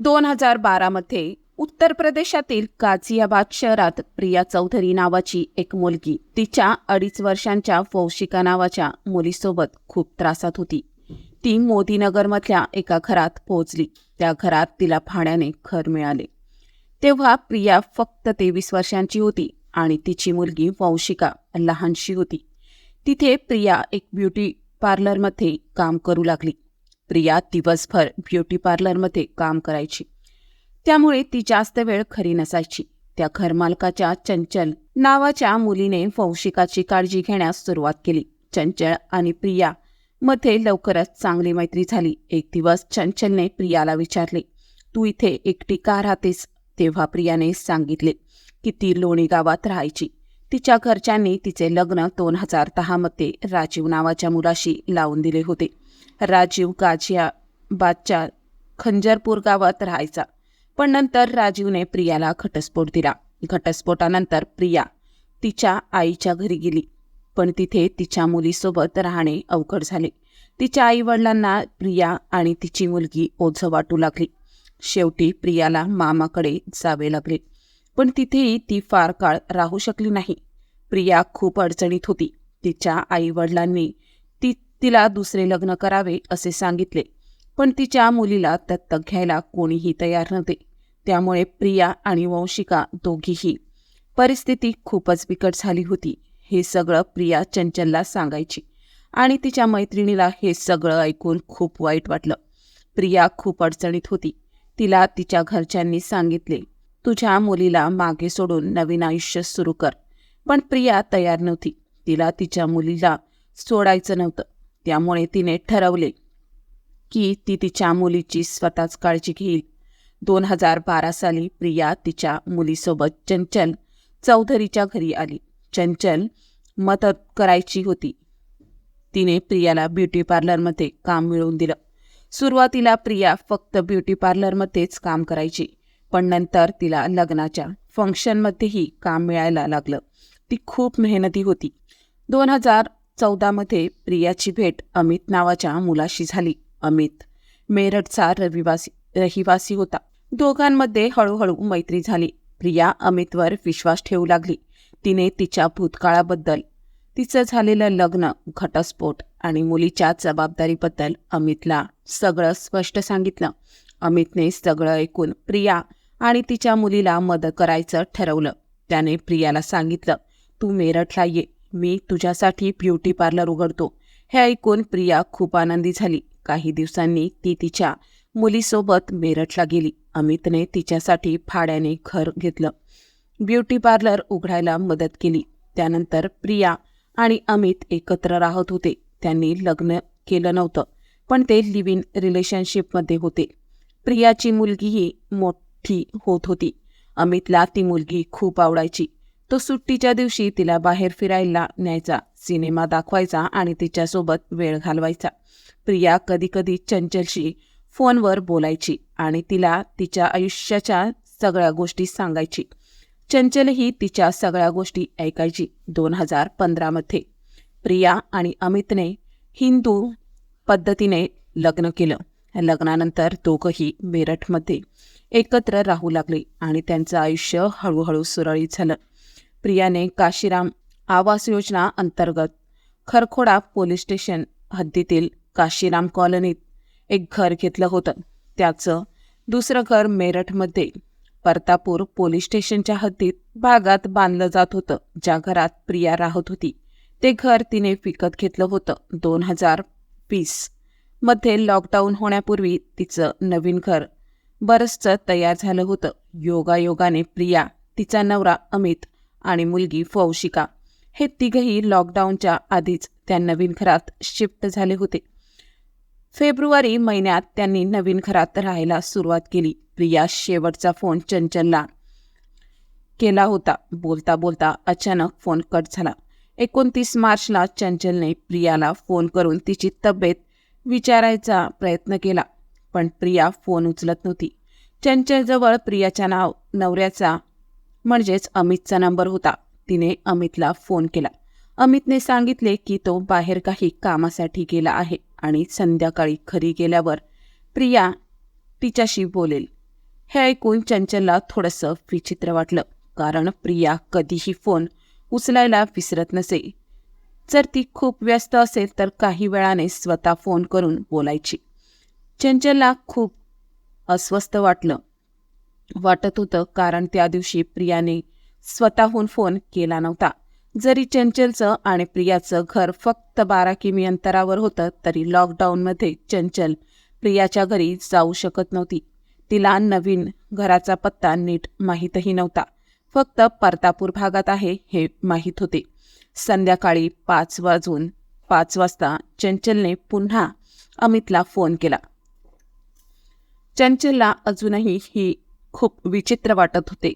2012 मध्ये उत्तर प्रदेशातील गाझियाबाद शहरात प्रिया चौधरी नावाची एक मुलगी तिच्या 2.5 वर्षांच्या वौशिका नावाच्या मुलीसोबत खूप त्रासात होती. ती मोदीनगरमधल्या एका घरात पोहोचली. त्या घरात तिला भाड्याने घर मिळाले. तेव्हा प्रिया फक्त 23 वर्षांची होती आणि तिची मुलगी वौशिका लहानशी होती. तिथे प्रिया एक ब्युटी पार्लरमध्ये काम करू लागली. प्रिया दिवसभर ब्युटी पार्लरमध्ये काम करायची, त्यामुळे ती जास्त वेळ घरी नसायची. त्या घरमालकाच्या चंचल नावाच्या मुलीने वौशिकाची काळजी घेण्यास सुरुवात केली. चंचल आणि प्रिया मध्ये लवकरच चांगली मैत्री झाली. एक दिवस चंचलने प्रियाला विचारले, तू इथे एकटी का राहतेस? तेव्हा प्रियाने सांगितले की ती लोणी गावात राहायची. तिच्या घरच्यांनी तिचे लग्न 2010 मध्ये राजीव नावाच्या मुलाशी लावून दिले होते. राजीव गाझियाबादच्या खंजरपूर गावात राहायचा, पण नंतर राजीवने प्रियाला घटस्फोट दिला. घटस्फोटानंतर प्रिया तिच्या आईच्या घरी गेली, पण तिथे तिच्या मुलीसोबत राहणे अवघड झाले. तिच्या आईवडिलांना प्रिया आणि तिची मुलगी ओझं वाटू लागली. शेवटी प्रियाला मामाकडे जावे लागले, पण तिथेही ती फार काळ राहू शकली नाही. प्रिया खूप अडचणीत होती. तिच्या आईवडिलांनी तिला दुसरे लग्न करावे असे सांगितले, पण तिच्या मुलीला दत्तक घ्यायला कोणीही तयार नव्हते. त्यामुळे प्रिया आणि वौशिका दोघीही परिस्थिती खूपच बिकट झाली होती. हे सगळं प्रिया चंचलला सांगायची आणि तिच्या मैत्रिणीला हे सगळं ऐकून खूप वाईट वाटलं. प्रिया खूप अडचणीत होती. तिला तिच्या घरच्यांनी सांगितले, तुझ्या मुलीला मागे सोडून नवीन आयुष्य सुरू कर. पण प्रिया तयार नव्हती. तिला तिच्या मुलीला सोडायचं नव्हतं. त्यामुळे तिने ठरवले की ती तिच्या मुलीची स्वतःच काळजी घेईल. 2012 साली प्रिया तिच्या मुलीसोबत चंचल चौधरीच्या घरी आली. चंचल मदत करायची होती. तिने प्रियाला ब्युटी पार्लरमध्ये काम मिळवून दिलं. सुरुवातीला प्रिया फक्त ब्युटी पार्लरमध्येच काम करायची, पण नंतर तिला लग्नाच्या फंक्शनमध्येही काम मिळायला लागलं. ती खूप मेहनती होती. 2014 मध्ये प्रियाची भेट अमित नावाच्या मुलाशी झाली. अमित मेरठचा रहिवासी होता. दोघांमध्ये हळूहळू मैत्री झाली. प्रिया अमितवर विश्वास ठेवू लागली. तिने तिच्या भूतकाळाबद्दल, तिचं झालेलं लग्न, घटस्फोट आणि मुलीच्या जबाबदारीबद्दल अमितला सगळं स्पष्ट सांगितलं. अमितने सगळं ऐकून प्रिया आणि तिच्या मुलीला मदत करायचं ठरवलं. त्याने प्रियाला सांगितलं, तू मेरठला ये, मी तुझ्यासाठी ब्युटी पार्लर उघडतो. हे ऐकून प्रिया खूप आनंदी झाली. काही दिवसांनी ती तिच्या मुलीसोबत मेरठला गेली. अमितने तिच्यासाठी भाड्याने घर घेतलं, ब्युटी पार्लर उघडायला मदत केली. त्यानंतर प्रिया आणि अमित एकत्र राहत होते. त्यांनी लग्न केलं नव्हतं, पण ते लिव्ह इन रिलेशनशिपमध्ये होते. प्रियाची मुलगीही मोठी होत होती. अमितला ती मुलगी खूप आवडायची. तो सुट्टीच्या दिवशी तिला बाहेर फिरायला न्यायचा, सिनेमा दाखवायचा आणि तिच्यासोबत वेळ घालवायचा. प्रिया कधीकधी चंचलशी फोनवर बोलायची आणि तिला तिच्या आयुष्याच्या सगळ्या गोष्टी सांगायची. चंचलही तिच्या सगळ्या गोष्टी ऐकायची. 2015 मध्ये प्रिया आणि अमितने हिंदू पद्धतीने लग्न केलं. लग्नानंतर दोघंही मेरठमध्ये एकत्र राहू लागले आणि त्यांचं आयुष्य हळूहळू सुरळीत झालं. प्रियाने काशीराम आवास योजना अंतर्गत खरखोडा पोलीस स्टेशन हद्दीतील काशीराम कॉलनीत एक घर घेतलं होतं. त्याचं दुसरं घर मेरठमध्ये परतापूर पोलीस स्टेशनच्या हद्दीत भागात बांधलं जात होतं. ज्या घरात प्रिया राहत होती ते घर तिने विकत घेतलं होतं. 2020 मध्ये लॉकडाऊन होण्यापूर्वी तिचं नवीन घर बरंचसं तयार झालं होतं. योगायोगाने प्रिया, तिचा नवरा अमित आणि मुलगी वौशिका हे तिघही लॉकडाऊनच्या आधीच त्या नवीन घरात शिफ्ट झाले होते. फेब्रुवारी महिन्यात त्यांनी नवीन घरात राहायला सुरुवात केली. प्रिया शेवटचा फोन चंचलला केला होता. बोलता बोलता अचानक फोन कट झाला. 29 मार्चला चंचलने प्रियाला फोन करून तिची तब्येत विचारायचा प्रयत्न केला, पण प्रिया फोन उचलत नव्हती. चंचलजवळ प्रियाच्या नवऱ्याचा म्हणजेच अमितचा नंबर होता. तिने अमितला फोन केला. अमितने सांगितले की तो बाहेर काही कामासाठी गेला आहे आणि संध्याकाळी घरी गेल्यावर प्रिया तिच्याशी बोलेल. हे ऐकून चंचलला थोडंसं विचित्र वाटलं, कारण प्रिया कधीही फोन उचलायला विसरत नसे. जर ती खूप व्यस्त असेल तर काही वेळाने स्वतः फोन करून बोलायची. चंचलला खूप अस्वस्थ वाटत होतं, कारण त्या दिवशी प्रियाने स्वतःहून फोन केला नव्हता. जरी चंचलचं आणि प्रियाचं घर फक्त 12 किमी अंतरावर होतं, तरी लॉकडाऊनमध्ये चंचल प्रियाच्या घरी जाऊ शकत नव्हती. तिला नवीन घराचा पत्ता नीट माहीतही नव्हता. फक्त परतापूर भागात आहे हे माहीत होते. संध्याकाळी 5 वाजता चंचलने पुन्हा अमितला फोन केला. चंचलला अजूनही ही खूप विचित्र वाटत होते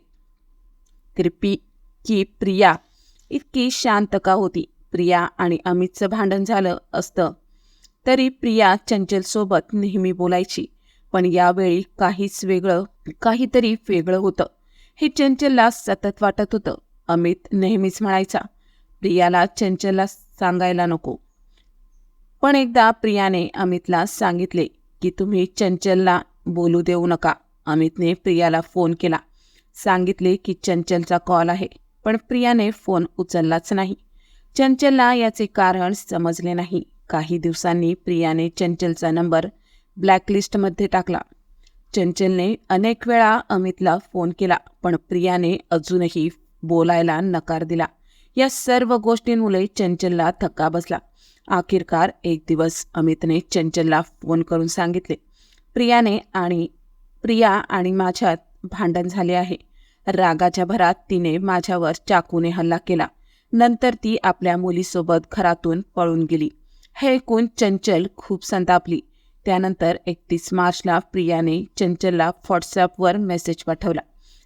की प्रिया इतकी शांत का होती. प्रिया आणि अमितचं भांडण झालं असतं तरी प्रिया चंचलसोबत नेहमी बोलायची, पण यावेळी काहीतरी वेगळं होतं हे चंचलला सतत वाटत होतं. अमित नेहमीच म्हणायचा, प्रियाला चंचलला सांगायला नको. पण एकदा प्रियाने अमितला सांगितले की तुम्ही चंचलला बोलू देऊ नका. अमितने प्रियाला फोन केला, सांगितले की चंचलचा कॉल आहे, पण प्रियाने फोन उचललाच नाही. चंचलला याचे कारण समजले नाही. काही दिवसांनी प्रियाने चंचलचा नंबर ब्लॅकलिस्टमध्ये टाकला. चंचलने अनेक वेळा अमितला फोन केला, पण प्रियाने अजूनही बोलायला नकार दिला. या सर्व गोष्टींमुळे चंचलला धक्का बसला. अखेरकार एक दिवस अमितने चंचलला फोन करून सांगितले, प्रिया आणि माझ्यात भांडण झाले आहे. रागाच्या भरात तिने माझ्यावर चाकूने हल्ला केला. नंतर ती आपल्या मुलीसोबत घरातून पळून गेली. हे ऐकून चंचल खूप संतापली. त्यानंतर 31 मार्चला प्रियाने चंचलला व्हॉट्सॲपवर मेसेज पाठवला.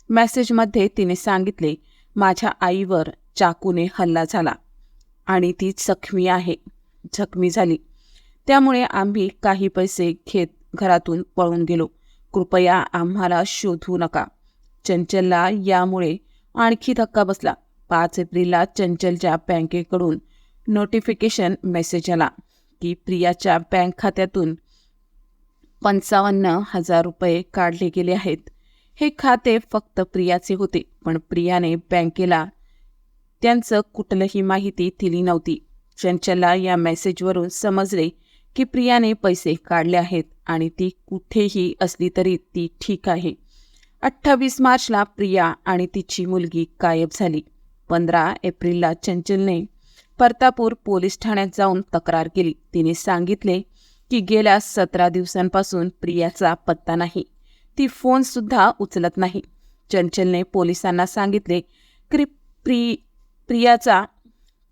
मेसेजमध्ये तिने सांगितले, माझ्या आईवर चाकूने हल्ला झाला आणि ती जखमी झाली. त्यामुळे आम्ही काही पैसे घेत घरातून पळून गेलो. कृपया आम्हाला शोधू नका. चंचलला यामुळे आणखी धक्का बसला. 5 एप्रिलला चंचलच्या बँकेकडून नोटिफिकेशन मेसेज आला की प्रियाच्या बँक खात्यातून 55,000 रुपये काढले गेले आहेत. हे खाते फक्त प्रियाचे होते, पण प्रियाने बँकेला त्यांचं कुठलीही माहिती दिली नव्हती. चंचलला या मेसेजवरून समजले की प्रियाने पैसे काढले आहेत आणि ती कुठेही असली तरी ती ठीक आहे. 28 मार्चला प्रिया आणि तिची मुलगी गायब झाली. 15 एप्रिलला चंचलने परतापूर पोलीस ठाण्यात जाऊन तक्रार केली. तिने सांगितले की गेल्या 17 दिवसांपासून प्रियाचा पत्ता नाही. ती फोनसुद्धा उचलत नाही. चंचलने पोलिसांना सांगितले की प्रियाचा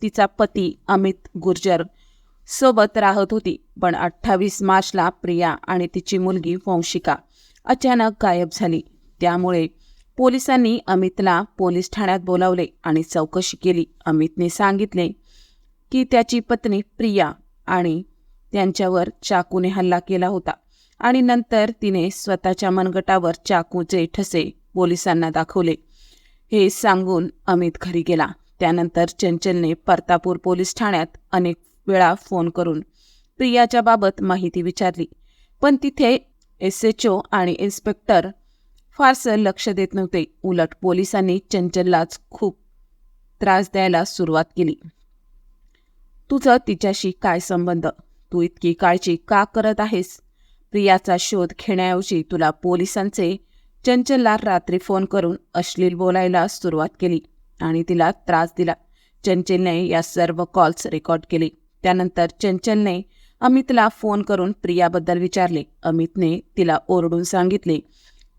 तिचा पती अमित गुर्जर सोबत राहत होती, पण 28 मार्चला प्रिया आणि तिची मुलगी वंशिका अचानक गायब झाली. त्यामुळे पोलिसांनी अमितला पोलीस ठाण्यात बोलावले आणि चौकशी केली. अमितने सांगितले की त्याची पत्नी प्रिया आणि त्यांच्यावर चाकूने हल्ला केला होता आणि नंतर तिने स्वतःच्या मनगटावर चाकूचे ठसे पोलिसांना दाखवले. हे सांगून अमित घरी गेला. त्यानंतर चंचलने परतापूर पोलीस ठाण्यात अनेक वेळा फोन करून प्रियाच्या बाबत माहिती विचारली, पण तिथे SHO आणि इन्स्पेक्टर फारसं लक्ष देत नव्हते. उलट पोलिसांनी चंचललाच खूप त्रास द्यायला सुरुवात केली. तुझं तिच्याशी काय संबंध? तू इतकी काळजी का करत आहेस? प्रियाचा शोध घेण्याऐवजी तुला पोलिसांचे चंचलला रात्री फोन करून अश्लील बोलायला सुरुवात केली आणि तिला त्रास दिला. चंचलने या सर्व कॉल्स रेकॉर्ड केले. त्यानंतर चंचलने अमितला फोन करून प्रियाबद्दल विचारले. अमितने तिला ओरडून सांगितले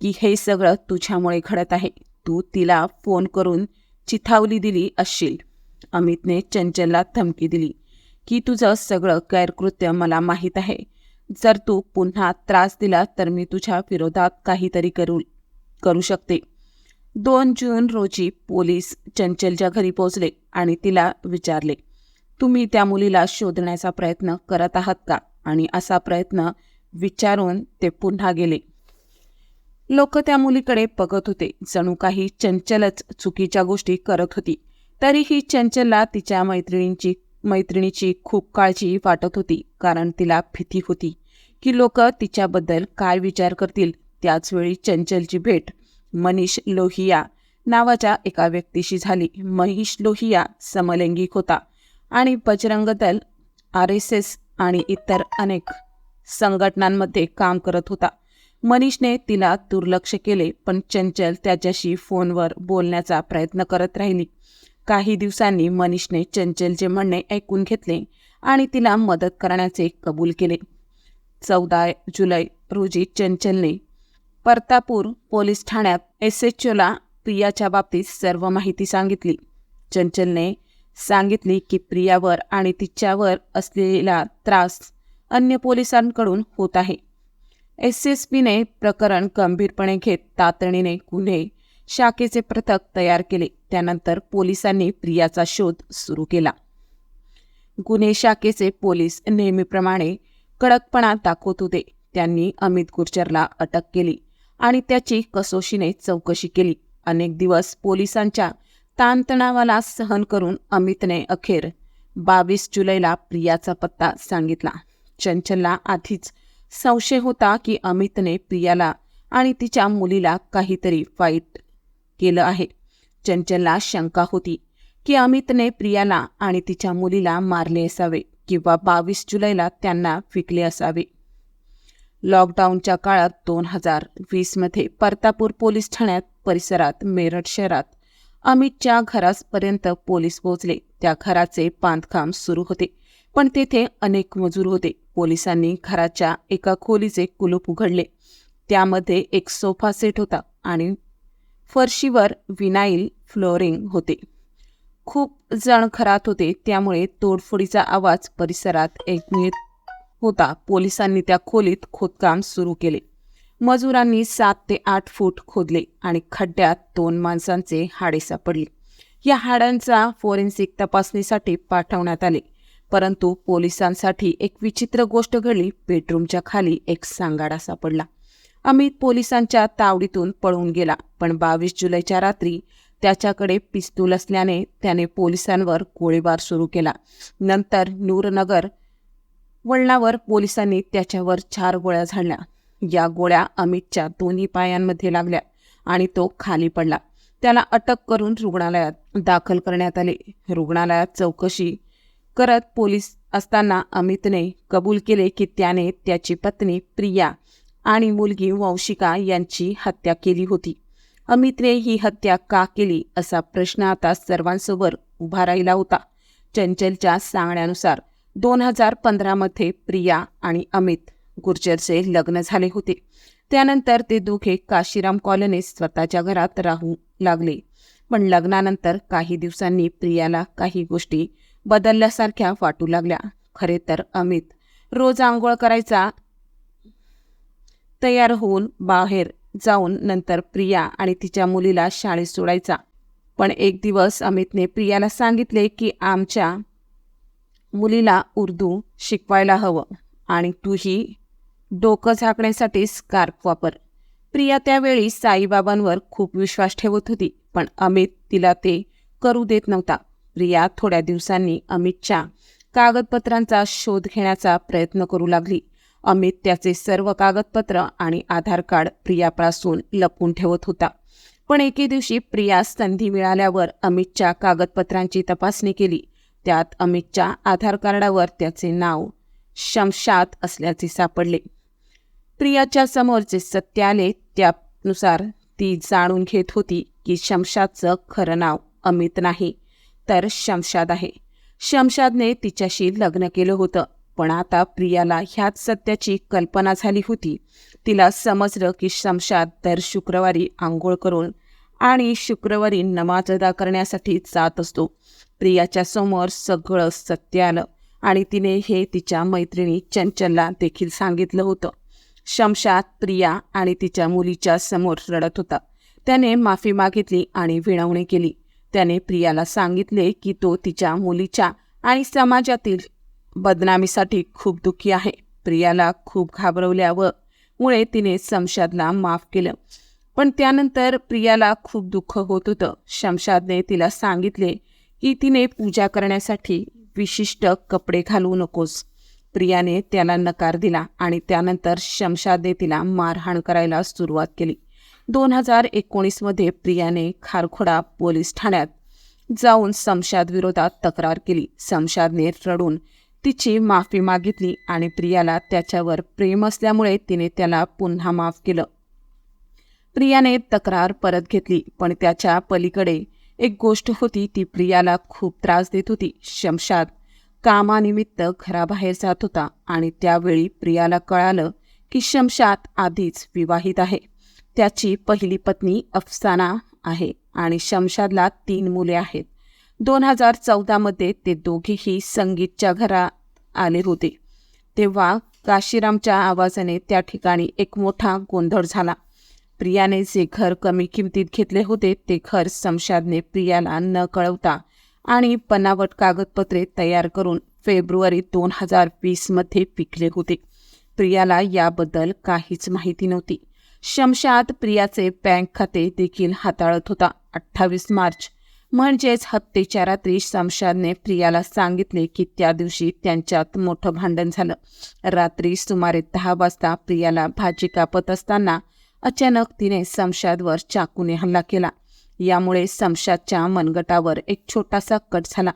की हे सगळं तुझ्यामुळे घडत आहे. तू तिला फोन करून चिथावणी दिली असशील. अमितने चंचलला धमकी दिली की तुझं सगळं गैरकृत्य मला माहीत आहे. जर तू पुन्हा त्रास दिला तर मी तुझ्या विरोधात काहीतरी करू शकते. 2 जून रोजी पोलीस चंचलच्या घरी पोहोचले आणि तिला विचारले, तुम्ही त्या मुलीला शोधण्याचा प्रयत्न करत आहात का? आणि असा प्रयत्न विचारून ते पुन्हा गेले. लोक त्या मुलीकडे बघत होते, जणू काही चंचलच चुकीच्या गोष्टी करत होती. तरीही चंचलला तिच्या मैत्रिणीची खूप काळजी वाटत होती, कारण तिला भीती होती की लोक तिच्याबद्दल काय विचार करतील. त्याचवेळी चंचलची भेट मनीष लोहिया नावाच्या एका व्यक्तीशी झाली. मनीष लोहिया समलैंगिक होता आणि बजरंग दल, RSS आणि इतर अनेक संघटनांमध्ये काम करत होता. मनीषने तिला दुर्लक्ष केले, पण चंचल त्याच्याशी फोनवर बोलण्याचा प्रयत्न करत राहिली. काही दिवसांनी मनीषने चंचलचे म्हणणे ऐकून घेतले आणि तिला मदत करण्याचे कबूल केले. 14 जुलै रोजी चंचलने परतापूर पोलीस ठाण्यात SHOला प्रियाच्या बाबतीत सर्व माहिती सांगितली. चंचलने सांगितली की प्रियावर आणि तिच्यावर असलेला त्रास अन्य पोलिसांकडून होत आहे. SSPने प्रकरण गंभीरपणे घेत तातडीने गुन्हे शाखेचे पथक तयार केले. त्यानंतर पोलिसांनी प्रियाचा शोध सुरू केला. गुन्हे शाखेचे पोलीस नेहमीप्रमाणे कडकपणा दाखवत होते. त्यांनी अमित गुर्जरला अटक केली आणि त्याची कसोशीने चौकशी केली. अनेक दिवस पोलिसांच्या ताणतणावाला सहन करून अमितने अखेर 22 जुलैला प्रियाचा पत्ता सांगितला. चंचलला आधीच संशय होता की अमितने प्रियाला आणि तिच्या मुलीला काहीतरी वाईट केलं आहे. चंचलला शंका होती की अमितने प्रियाला आणि तिच्या मुलीला मारले असावे किंवा 22 जुलैला त्यांना विकले असावे. लॉकडाऊनच्या काळात 2020मध्ये परतापूर पोलीस ठाण्यात परिसरात मेरठ शहरात अमितच्या घरापर्यंत पोलीस पोहोचले. त्या घराचे बांधकाम सुरू होते, पण तेथे अनेक मजूर होते. पोलिसांनी घराच्या एका खोलीचे कुलूप उघडले. त्यामध्ये एक सोफा सेट होता आणि फरशीवर विनाईल फ्लोरिंग होते. खूप जण घरात होते, त्यामुळे तोडफोडीचा आवाज परिसरात ऐकू येत होता. पोलिसांनी त्या खोलीत खोदकाम सुरू केले. मजुरांनी 7 ते 8 फूट खोदले आणि खड्ड्यात 2 माणसांचे हाडे सापडले. या हाडांचा फोरेन्सिक तपासणीसाठी पाठवण्यात आले. परंतु पोलिसांसाठी एक विचित्र गोष्ट घडली. बेडरूमच्या खाली एक सांगाडा सापडला. अमित पोलिसांच्या तावडीतून पळून गेला, पण 22 जुलैच्या रात्री त्याच्याकडे पिस्तूल असल्याने त्याने पोलिसांवर गोळीबार सुरू केला. नंतर नूरनगर वळणावर पोलिसांनी त्याच्यावर 4 गोळ्या झाडल्या. या गोळ्या अमितच्या दोन्ही पायांमध्ये लागल्या आणि तो खाली पडला. त्याला अटक करून रुग्णालयात दाखल करण्यात आले. रुग्णालयात चौकशी करत पोलीस असताना अमितने कबूल केले की त्याने त्याची पत्नी प्रिया आणि मुलगी वंशिका यांची हत्या केली होती. अमितने ही हत्या का केली असा प्रश्न आता सर्वांसमोर उभा राहिला होता. चंचलच्या सांगण्यानुसार 2015मध्ये प्रिया आणि अमित गुर्जरचे लग्न झाले होते. त्यानंतर ते दोघे काशीराम कॉलनीत स्वतःच्या घरात राहू लागले. पण लग्नानंतर काही दिवसांनी प्रियाला काही गोष्टी बदलल्यासारख्या वाटू लागल्या. खरे तर अमित रोज आंघोळ करायचा, तयार होऊन बाहेर जाऊन नंतर प्रिया आणि तिच्या मुलीला शाळेत सोडायचा. पण एक दिवस अमितने प्रियाला सांगितले की आमच्या मुलीला उर्दू शिकवायला हवं आणि तूही डोकं झाकण्यासाठी स्कार्फ वापर. प्रिया त्यावेळी साईबाबांवर खूप विश्वास ठेवत होती, पण अमित तिला ते करू देत नव्हता. प्रिया थोड्या दिवसांनी अमितच्या कागदपत्रांचा शोध घेण्याचा प्रयत्न करू लागली. अमित त्याचे सर्व कागदपत्र आणि आधार कार्ड प्रियापासून लपवून ठेवत होता. पण एके दिवशी प्रिया संधी मिळाल्यावर अमितच्या कागदपत्रांची तपासणी केली. त्यात अमितच्या आधार कार्डावर त्याचे नाव शमशाद असल्याचे सापडले. प्रियाच्या समोर जे सत्य आले त्यानुसार ती जाणून घेत होती की शमशादचं खरं नाव अमित नाही तर शमशाद आहे. शमशादने तिच्याशी लग्न केलं होतं. पण आता प्रियाला ह्याच सत्याची कल्पना झाली होती. तिला समजलं की शमशाद दर शुक्रवारी आंघोळ करून आणि शुक्रवारी नमाज अदा करण्यासाठी जात असतो. प्रियाच्या समोर सगळं सत्य आलं आणि तिने हे तिच्या मैत्रिणी चंचलला देखील सांगितलं होतं. शमशाद प्रिया आणि तिच्या मुलीच्या समोर रडत होता. त्याने माफी मागितली आणि विनवणी केली. त्याने प्रियाला सांगितले की तो तिच्या मुलीच्या आणि समाजातील बदनामीसाठी खूप दुःखी आहे. प्रियाला खूप घाबरवल्यामुळे तिने शमशादला माफ केलं. पण त्यानंतर प्रियाला खूप दुःख होत होतं. शमशादने तिला सांगितले की तिने पूजा करण्यासाठी विशिष्ट कपडे घालू नकोस. प्रियाने त्याला नकार दिला आणि त्यानंतर शमशादने तिला मारहाण करायला सुरुवात केली. 2019मध्ये प्रियाने खारखोडा पोलीस ठाण्यात जाऊन शमशाद विरोधात तक्रार केली. शमशादने रडून तिची माफी मागितली आणि प्रियाला त्याच्यावर प्रेम असल्यामुळे तिने त्याला पुन्हा माफ केलं. प्रियाने तक्रार परत घेतली, पण त्याच्या पलीकडे एक गोष्ट होती. ती प्रियाला खूप त्रास देत होती. शमशाद कामानिमित्त घराबाहेर जात होता आणि त्यावेळी प्रियाला कळालं की शमशाद आधीच विवाहित आहे. त्याची पहिली पत्नी अफसाना आहे आणि शमशादला 3 मुले आहेत. 2014मध्ये ते दोघेही संगीतच्या घरात आले होते. तेव्हा काशीरामच्या आवाजाने त्या ठिकाणी एक मोठा गोंधळ झाला. प्रियाने जे घर कमी किमतीत घेतले होते ते घर शमशादने प्रियाला न कळवता आणि बनावट कागदपत्रे तयार करून फेब्रुवारी 2020मध्ये विकले होते. प्रियाला याबद्दल काहीच माहिती नव्हती. शमशाद प्रियाचे बँक खाते देखील हाताळत होता. 28 मार्च म्हणजेच हत्येच्या रात्री शमशादने प्रियाला सांगितले की त्या दिवशी त्यांच्यात मोठं भांडण झालं. रात्री सुमारे 10 वाजता प्रियाला भाजी कापत असताना अचानक तिने शमशादवर चाकूने हल्ला केला. यामुळे शमशादच्या मनगटावर एक छोटासा कट झाला.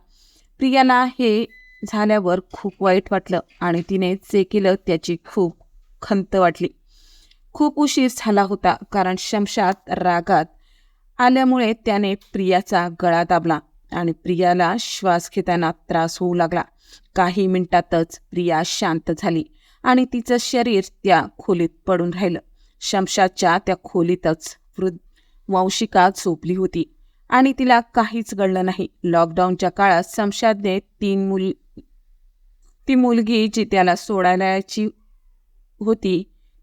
प्रियाला हे झाल्यावर खूप वाईट वाटलं आणि तिने जे केलं त्याची खूप खंत वाटली. खूप उशीर झाला होता कारण शमशाद रागात आल्यामुळे त्याने प्रियाचा गळा दाबला आणि प्रियाला श्वास घेताना त्रास होऊ लागला. काही मिनिटातच प्रिया शांत झाली आणि तिचं शरीर त्या खोलीत पडून राहिलं. शमशादच्या त्या खोलीतच वंशिका झोपली होती आणि तिला काहीच कळलं नाही. लॉकडाऊनच्या काळात शमशादने ती मुलगी जी त्याला सोडायला यायची होती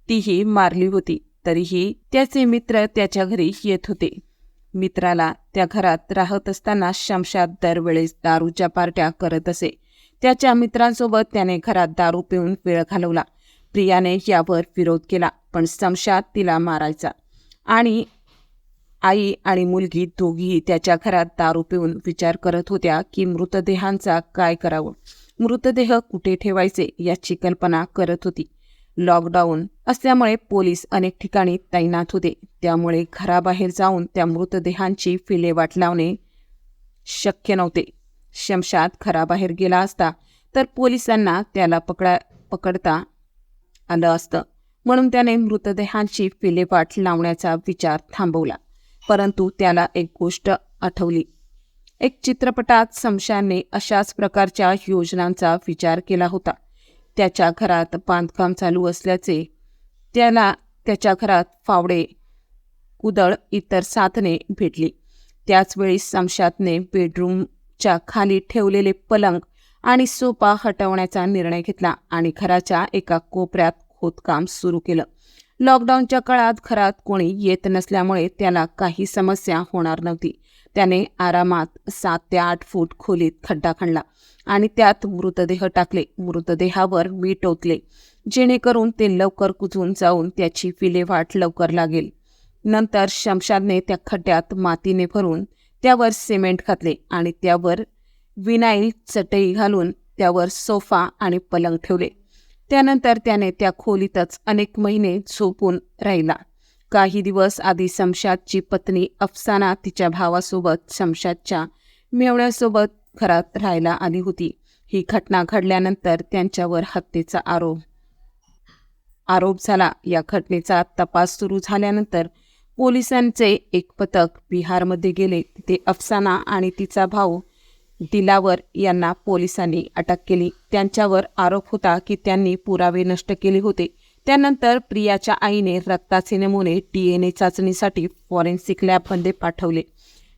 तीही मारली होती. तरीही त्याचे मित्र त्याच्या घरी येत होते. मित्राला त्या घरात राहत असताना शमशाद दरवेळेस दारूच्या पार्ट्या करत असे. त्याच्या मित्रांसोबत त्याने घरात दारू पिऊन वेळ घालवला. प्रियाने यावर विरोध केला, पण शमशाद तिला मारायचा आणि आई आणि मुलगी दोघीही त्याच्या घरात दारू पिऊन विचार करत होत्या की मृतदेहांचा काय करावं, मृतदेह कुठे ठेवायचे याची कल्पना करत होती. लॉकडाऊन असल्यामुळे पोलीस अनेक ठिकाणी तैनात होते. त्यामुळे घराबाहेर जाऊन त्या मृतदेहांची विल्हेवाट लावणे शक्य नव्हते. शमशाद घराबाहेर गेला असता तर पोलिसांना त्याला पकडता आलं असतं, म्हणून त्याने मृतदेहांची विल्हेवाट लावण्याचा विचार थांबवला. परंतु त्याला एक गोष्ट आठवली. एक चित्रपटात शमशादने अशाच प्रकारच्या योजनांचा विचार केला होता. त्याच्या घरात बांधकाम चालू असल्याचे त्याला त्याच्या घरात फावडे, कुदळ, इतर साधने भेटली. त्याचवेळी शमशादने बेडरूमच्या खाली ठेवलेले पलंग आणि सोफा हटवण्याचा निर्णय घेतला आणि घराच्या एका कोपऱ्यात खोदकाम सुरू केलं. लॉकडाऊनच्या काळात घरात कोणी येत नसल्यामुळे त्याला काही समस्या होणार नव्हती. त्याने आरामात 7 ते 8 फूट खोलीत खड्डा खणला आणि त्यात मृतदेह टाकले. मृतदेहावर मीठ ओतले जेणेकरून ते लवकर कुजून जाऊन त्याची विल्हेवाट लवकर लागेल. नंतर शमशादने त्या खड्ड्यात मातीने भरून त्यावर सिमेंट घातले आणि त्यावर विनाईल चटई घालून त्यावर सोफा आणि पलंग ठेवले. त्यानंतर त्याने त्या खोलीतच अनेक महिने झोपून राहिला. काही दिवस आधी शमशादची पत्नी अफसाना तिच्या भावासोबत शमशादच्या मेवण्यासोबत घरात राहायला आली होती. ही घटना घडल्यानंतर त्यांच्यावर हत्येचा आरोप झाला. या घटनेचा तपास सुरू झाल्यानंतर पोलिसांचे एक पथक बिहारमध्ये गेले. तिथे अफसाना आणि तिचा भाऊ दिलावर यांना पोलिसांनी अटक केली. त्यांच्यावर आरोप होता की त्यांनी पुरावे नष्ट केले होते. त्यानंतर प्रियाच्या आईने रक्ताचे नमुने DNA चाचणीसाठी फॉरेन्सिक लॅबमध्ये पाठवले.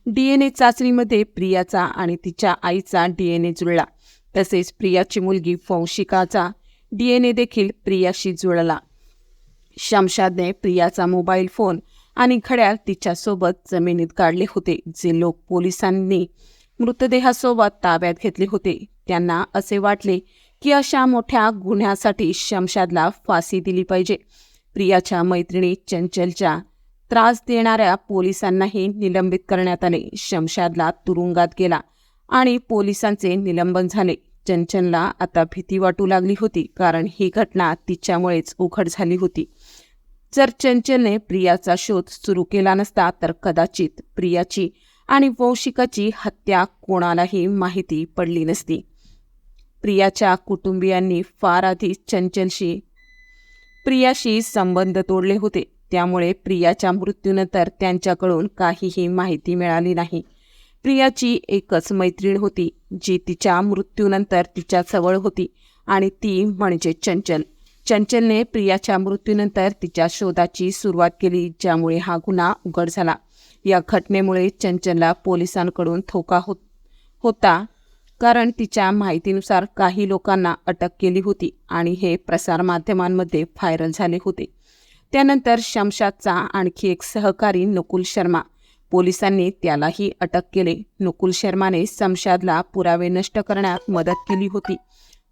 DNA चाचणीमध्ये प्रियाचा आणि तिच्या आईचा DNA जुळला. तसेच प्रियाची मुलगी वंशिकाचा DNA देखील प्रियाशी जुळला. शमशादने प्रियाचा मोबाईल फोन आणि घड्याळ तिच्यासोबत जमिनीत काढले होते, जे लोक पोलिसांनी मृतदेहासोबत ताब्यात घेतले होते. त्यांना असे वाटले की अशा मोठ्या गुन्ह्यासाठी शमशादला फाशी दिली पाहिजे. प्रियाच्या मैत्रिणी चंचलच्या त्रास देणाऱ्या पोलिसांनाही निलंबित करण्यात आले. शमशादला तुरुंगात गेला आणि पोलिसांचे निलंबन झाले. चंचलला आता भीती वाटू लागली होती, कारण ही घटना तिच्यामुळेच उघड झाली होती. जर चंचलने प्रियाचा शोध सुरू केला नसता तर कदाचित प्रियाची आणि वंशिकाची हत्या कोणालाही माहिती पडली नसती. प्रियाच्या कुटुंबियांनी फार आधी प्रियाशी संबंध तोडले होते, त्यामुळे प्रियाच्या मृत्यूनंतर त्यांच्याकडून काहीही माहिती मिळाली नाही. प्रियाची एकच मैत्रीण होती जी तिच्या मृत्यूनंतर तिच्या जवळ होती, आणि ती म्हणजे चंचल. चंचलने प्रियाच्या मृत्यूनंतर तिच्या शोधाची सुरुवात केली, ज्यामुळे हा गुन्हा उघड झाला. या घटनेमुळे चंचलला पोलिसांकडून धोका होता, कारण तिच्या माहितीनुसार काही लोकांना अटक केली होती आणि हे प्रसारमाध्यमांमध्ये व्हायरल झाले होते. त्यानंतर शमशादचा आणखी एक सहकारी नकुल शर्मा, पोलिसांनी त्यालाही अटक केले. नकुल शर्माने शमशादला पुरावे नष्ट करण्यात मदत केली होती.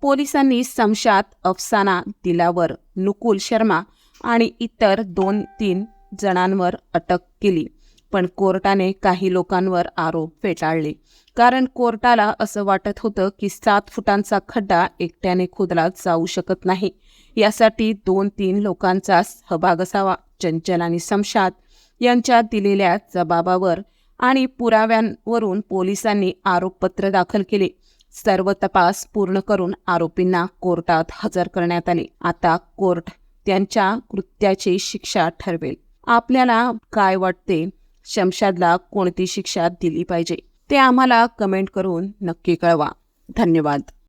पोलिसांनी शमशाद, अफसाना, दिलावर, नकुल शर्मा आणि इतर 2-3 जणांवर अटक केली, पण कोर्टाने काही लोकांवर आरोप फेटाळले, कारण कोर्टाला असं वाटत होतं की 7 फुटांचा खड्डा एकट्याने खोदला जाऊ शकत नाही. यासाठी 2-3 लोकांचा सहभाग असावा. चंचल आणि शमशाद यांच्या दिलेल्या जबाबावर आणि पुराव्यांवरून पोलिसांनी आरोपपत्र दाखल केले. सर्व तपास पूर्ण करून आरोपींना कोर्टात हजर करण्यात आले. आता कोर्ट त्यांच्या कृत्याची शिक्षा ठरवेल. आपल्याला काय वाटते? शमशादला कोणती शिक्षा दिली पाहिजे ते आम्हाला कमेंट करून नक्की कळवा. धन्यवाद.